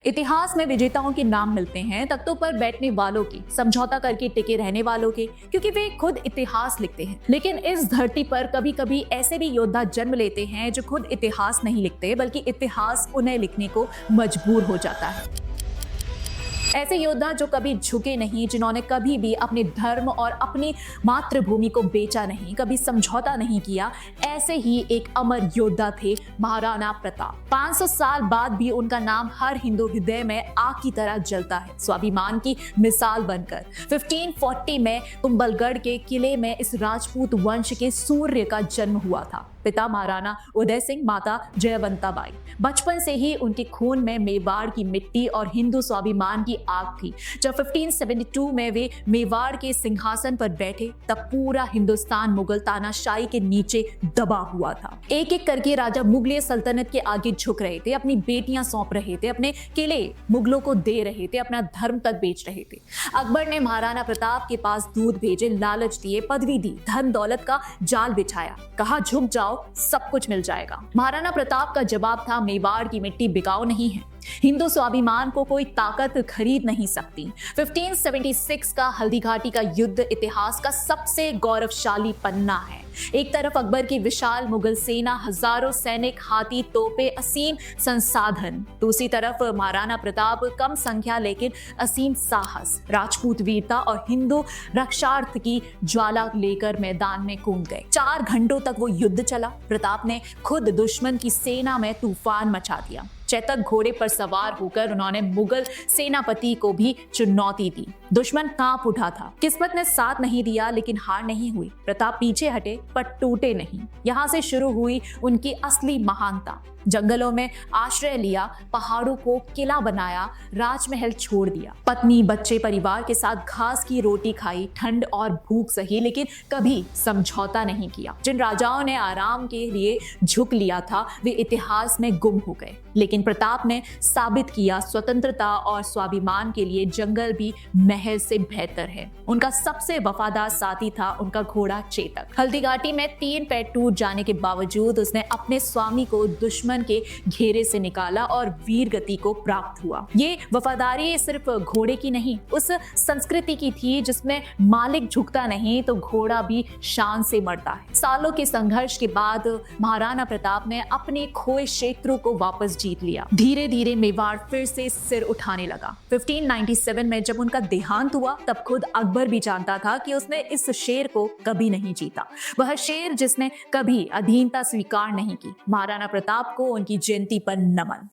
इतिहास में विजेताओं के नाम मिलते हैं तख्तों पर बैठने वालों के, समझौता करके टिके रहने वालों के, क्योंकि वे खुद इतिहास लिखते हैं। लेकिन इस धरती पर कभी कभी ऐसे भी योद्धा जन्म लेते हैं जो खुद इतिहास नहीं लिखते, बल्कि इतिहास उन्हें लिखने को मजबूर हो जाता है। ऐसे योद्धा जो कभी झुके नहीं, जिन्होंने कभी भी अपने धर्म और अपनी मातृभूमि को बेचा नहीं, कभी समझौता नहीं किया, ऐसे ही एक अमर योद्धा थे महाराणा प्रताप। 500 साल बाद भी उनका नाम हर हिंदू हृदय में आग की तरह जलता है, स्वाभिमान की मिसाल बनकर। 1540 में कुंभलगढ़ के किले में इस राजपूत वंश के सूर्य का जन्म हुआ था। पिता महाराणा उदय सिंह, माता जयवंता बाई। बचपन से ही उनके खून में मेवाड़ की मिट्टी और हिंदू स्वाभिमान की आग थी। जब 1572 में वे मेवाड़ के सिंहासन पर बैठे, तब पूरा हिंदुस्तान मुगल तानाशाही के नीचे दबा हुआ था। एक एक करके राजा मुगलिय सल्तनत के आगे झुक रहे थे, अपनी बेटियां सौंप रहे थे, अपने किले मुगलों को दे रहे थे, अपना धर्म तक बेच रहे थे। अकबर ने महाराणा प्रताप के पास दूध भेजे, लालच दिए, पदवी दी, धन दौलत का जाल बिछाया, कहा झुक जाओ, सब कुछ मिल जाएगा। महाराणा प्रताप का जवाब था, मेवाड़ की मिट्टी बिकाऊ नहीं है, हिंदू स्वाभिमान को कोई ताकत खरीद नहीं सकती। 1576 का हल्दी घाटी का युद्ध इतिहास का सबसे गौरवशाली पन्ना है। एक तरफ अकबर की विशाल मुगल सेना, हजारों सैनिक, हाथी, तोपे, असीम संसाधन। दूसरी तरफ महाराणा प्रताप, कम संख्या लेकिन असीम साहस, राजपूत वीरता और हिंदू रक्षार्थ की ज्वाला लेकर मैदान में कूद गए। 4 घंटों तक वो युद्ध चला। प्रताप ने खुद दुश्मन की सेना में तूफान मचा दिया। चैतक घोड़े पर सवार होकर उन्होंने मुगल सेनापति को भी चुनौती दी। दुश्मन कांप उठा था। किस्मत ने साथ नहीं दिया, लेकिन हार नहीं हुई। प्रताप पीछे हटे पर टूटे नहीं। यहां से शुरू हुई उनकी असली महानता। जंगलों में आश्रय लिया, पहाड़ों को किला बनाया, राजमहल छोड़ दिया, पत्नी बच्चे परिवार के साथ घास की रोटी खाई, ठंड और भूख सही, लेकिन कभी समझौता नहीं किया। जिन राजाओं ने आराम के लिए झुक लिया था, वे इतिहास में गुम हो गए। लेकिन प्रताप ने साबित किया, स्वतंत्रता और स्वाभिमान के लिए जंगल भी महल से बेहतर है। उनका सबसे वफादार साथी था उनका घोड़ा चेतक। हल्दी घाटी में 3 पैर टूट जाने के बावजूद उसने अपने स्वामी को दुश्मन के घेरे से निकाला और वीर गति को प्राप्त हुआ। ये वफादारी सिर्फ घोड़े की नहीं, उस संस्कृति की थी जिसमें मालिक झुकता नहीं तो घोड़ा भी शान से मरता है। सालों के संघर्ष के बाद महाराणा प्रताप ने अपने खोए क्षेत्रों को वापस जीत लिया। धीरे धीरे मेवाड़ फिर से सिर उठाने लगा। 1597 में जब उनका देहांत हुआ, तब खुद अकबर भी जानता था कि उसने इस शेर को कभी नहीं जीता। वह शेर जिसने कभी अधीनता स्वीकार नहीं की। महाराणा प्रताप को उनकी जयंती पर नमन।